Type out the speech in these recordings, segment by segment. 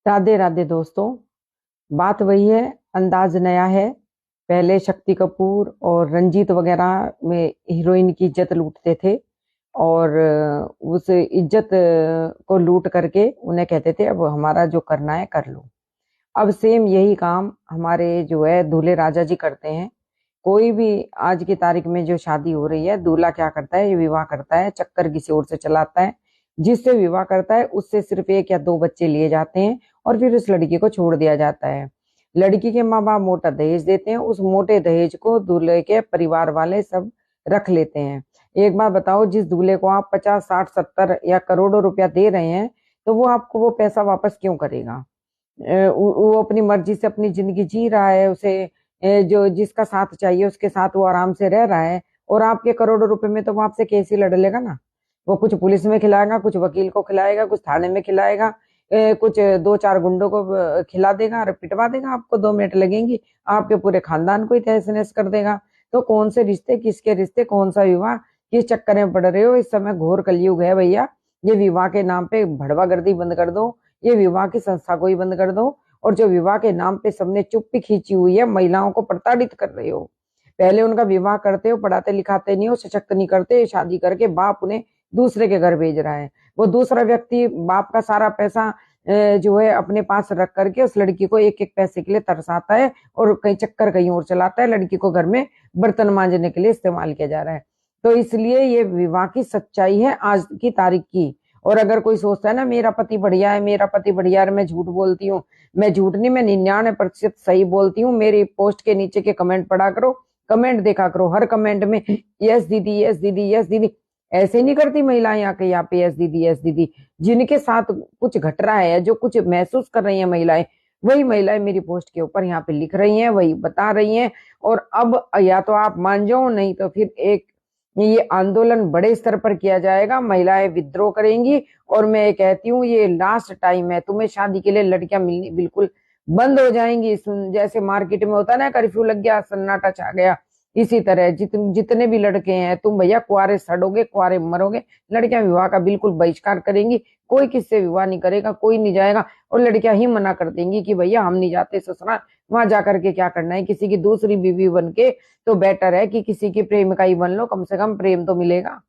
राधे राधे दोस्तों। बात वही है, अंदाज नया है। पहले शक्ति कपूर और रंजीत वगैरह में हीरोइन की इज्जत लूटते थे और उस इज्जत को लूट करके उन्हें कहते थे अब हमारा जो करना है कर लो। अब सेम यही काम हमारे जो है दूल्हे राजा जी करते हैं। कोई भी आज की तारीख में जो शादी हो रही है, दूल्हा क्या करता है, ये विवाह करता है, चक्कर किसी और से चलाता है। जिससे विवाह करता है उससे सिर्फ एक या दो बच्चे लिए जाते हैं और फिर उस लड़की को छोड़ दिया जाता है। लड़की के माँ बाप मोटा दहेज देते हैं, उस मोटे दहेज को दूल्हे के परिवार वाले सब रख लेते हैं। एक बात बताओ, जिस दूल्हे को आप 50 60 70 या करोड़ों रुपया दे रहे हैं, तो वो आपको वो पैसा वापस क्यों करेगा? वो अपनी मर्जी से अपनी जिंदगी जी रहा है, उसे जो जिसका साथ चाहिए उसके साथ वो आराम से रह रहा है। और आपके करोड़ों रुपए में तो वो आपसे केस ही लड़ लेगा ना। वो कुछ पुलिस में खिलाएगा, कुछ वकील को खिलाएगा, कुछ थाने में खिलाएगा, कुछ दो चार गुंडों को खिला देगा और पिटवा देगा। आपको 2 मिनट लगेंगी, आपके पूरे खानदान को ही तहस नहस कर देगा। तो कौन से रिश्ते, किसके रिश्ते, कौन सा विवाह, किस चक्कर में पड़ रहे हो? इस समय घोर कलयुग है भैया। ये विवाह के नाम पे भड़वागर्दी बंद कर दो, ये विवाह की संस्था को ही बंद कर दो। और जो विवाह के नाम पे सबने चुप्पी खींची हुई है, महिलाओं को प्रताड़ित कर रहे हो। पहले उनका विवाह करते हो, पढ़ाते लिखाते नहीं हो, सशक्त नहीं करते, शादी करके बाप उन्हें दूसरे के घर भेज रहा है। वो दूसरा व्यक्ति बाप का सारा पैसा जो है अपने पास रख करके उस लड़की को एक एक पैसे के लिए तरसाता है और कहीं चक्कर कहीं और चलाता है। लड़की को घर में बर्तन मांजने के लिए इस्तेमाल किया जा रहा है। तो इसलिए ये विवाह की सच्चाई है आज की तारीख की। और अगर कोई सोचता है ना मेरा पति बढ़िया है, मेरा पति बढ़िया है, मैं झूठ बोलती हूँ, मैं झूठ नहीं, मैं 99% सही बोलती हूँ। मेरी पोस्ट के नीचे के कमेंट पढ़ा करो, कमेंट देखा करो, हर कमेंट में यस दीदी, यस दीदी, यस दीदी। ऐसे नहीं करती महिलाएं यहाँ के यहाँ पे यस दीदी, यस दीदी। जिनके साथ कुछ घट रहा है, जो कुछ महसूस कर रही है महिलाएं, वही महिलाएं मेरी पोस्ट के ऊपर यहाँ पे लिख रही हैं, वही बता रही हैं। और अब या तो आप मान जाओ, नहीं तो फिर एक ये आंदोलन बड़े स्तर पर किया जाएगा, महिलाएं विद्रोह करेंगी। और मैं ये कहती हूँ ये लास्ट टाइम है, तुम्हें शादी के लिए लड़कियां मिलनी बिल्कुल बंद हो जाएंगी। जैसे मार्केट में होता है ना, कर्फ्यू लग गया, सन्नाटा छा गया, इसी तरह जितने भी लड़के हैं, तुम भैया कुआरे सड़ोगे, कुआरे मरोगे। लड़कियां विवाह का बिल्कुल बहिष्कार करेंगी, कोई किससे विवाह नहीं करेगा, कोई नहीं जाएगा। और लड़कियां ही मना कर देंगी कि भैया हम नहीं जाते ससुराल, वहां जाकर के क्या करना है, किसी की दूसरी बीवी बन के तो बेटर है कि किसी की प्रेमिका ही बन लो, कम से कम प्रेम तो मिलेगा।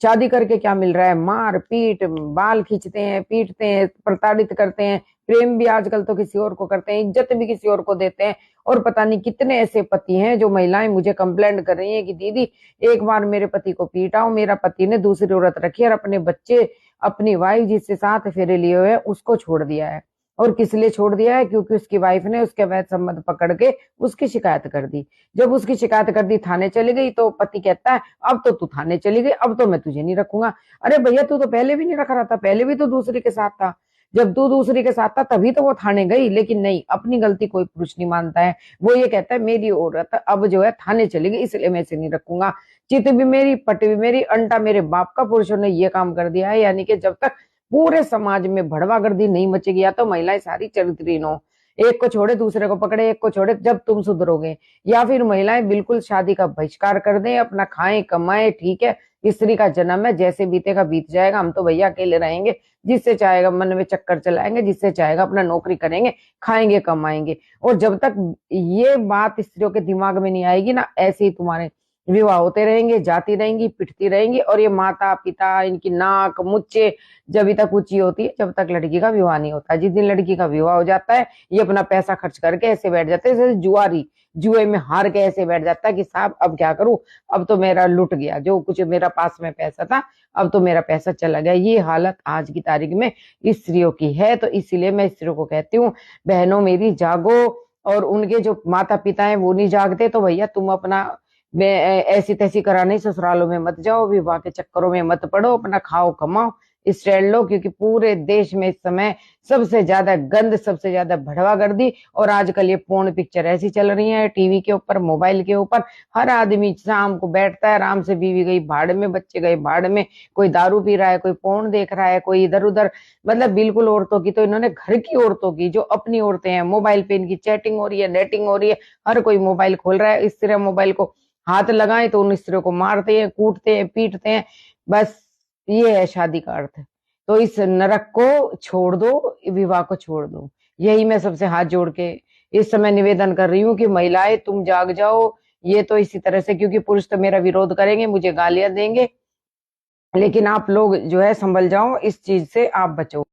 शादी करके क्या मिल रहा है? मार पीट, बाल खींचते हैं, पीटते हैं, प्रताड़ित करते हैं। प्रेम भी आजकल तो किसी और को करते हैं, इज्जत भी किसी और को देते हैं। और पता नहीं कितने ऐसे पति हैं जो महिलाएं मुझे कंप्लेंट कर रही हैं कि दीदी एक बार मेरे पति को पीटा, मेरा पति ने दूसरी औरत रखी और अपने बच्चे, अपनी वाइफ जिससे साथ फेरे लिए हुए उसको छोड़ दिया है। और किस लिए छोड़ दिया है? क्योंकि उसकी वाइफ ने उसके अवैध संबंध पकड़ के उसकी शिकायत कर दी। जब उसकी शिकायत कर दी, थाने चली गई, तो पति कहता है अब तो तू थाने चली गई, अब तो मैं तुझे नहीं रखूंगा। अरे भैया तू तो पहले भी नहीं रख रहा था, पहले भी तो दूसरी के साथ था। जब तू दूसरी के साथ था तभी तो वो थाने गई। लेकिन नहीं, अपनी गलती कोई पुरुष नहीं मानता है। वो ये कहता है मेरी औरत अब जो है थाने चली गई, इसलिए मैं इसे नहीं रखूंगा। चित भी मेरी, पट भी मेरी, अंटा मेरे बाप का। पुरुषों ने ये काम कर दिया है। यानी कि जब तक पूरे समाज में भड़वागर्दी नहीं मचेगी, या तो महिलाएं सारी चरित्रहीन हो, एक को छोड़े दूसरे को पकड़े, एक को छोड़े, जब तुम सुधरोगे। या फिर महिलाएं बिल्कुल शादी का बहिष्कार कर दें, अपना खाएं कमाएं, ठीक है, स्त्री का जन्म है, जैसे बीतेगा बीत जाएगा, हम तो भैया अकेले रहेंगे। जिससे चाहेगा मन में चक्कर चलाएंगे, जिससे चाहेगा अपना नौकरी करेंगे, खाएंगे कमाएंगे। और जब तक ये बात स्त्रियों के दिमाग में नहीं आएगी ना, ऐसे ही तुम्हारे विवाह होते रहेंगे, जाती रहेंगी, पिटती रहेंगी। और ये माता पिता, इनकी नाक मुच्चे जब तक ऊंची होती है, जब तक लड़की का विवाह नहीं होता। जिस दिन लड़की का विवाह हो जाता है, ये अपना पैसा खर्च करके ऐसे बैठ जाते हैं जैसे जुआरी, जुए में हार के ऐसे बैठ जाता है कि साहब अब क्या करूं, अब तो मेरा लुट गया, जो कुछ मेरा पास में पैसा था अब तो मेरा पैसा चला गया। ये हालत आज की तारीख में स्त्रियों की है। तो इसीलिए मैं स्त्रियों को कहती हूँ, बहनों मेरी जागो। और उनके जो माता पिता हैं वो नहीं जागते, तो भैया तुम अपना ऐसी तैसी कराने ससुरालों में मत जाओ, विवाह के चक्करों में मत पड़ो, अपना खाओ कमाओ, स्टैंड लो। क्योंकि पूरे देश में इस समय सबसे ज्यादा गंद, सबसे ज्यादा भड़वागर्दी। और आजकल ये पोर्न पिक्चर ऐसी चल रही है टीवी के ऊपर, मोबाइल के ऊपर। हर आदमी शाम को बैठता है आराम से, बीवी गई भाड़ में, बच्चे गए भाड़ में, कोई दारू पी रहा है, कोई पोर्न देख रहा है, कोई इधर उधर। मतलब बिल्कुल औरतों की तो इन्होंने, घर की औरतों की, जो अपनी औरतें हैं, मोबाइल पे इनकी चैटिंग हो रही है, नेटिंग हो रही है। हर कोई मोबाइल खोल रहा है, इस तरह मोबाइल को हाथ लगाए तो उन स्त्रियों को मारते हैं, कूटते हैं, पीटते हैं। बस ये है शादी का अर्थ। तो इस नरक को छोड़ दो, विवाह को छोड़ दो। यही मैं सबसे हाथ जोड़ के इस समय निवेदन कर रही हूँ कि महिलाएं तुम जाग जाओ। ये तो इसी तरह से, क्योंकि पुरुष तो मेरा विरोध करेंगे, मुझे गालियां देंगे, लेकिन आप लोग जो है संभल जाओ, इस चीज से आप बचो।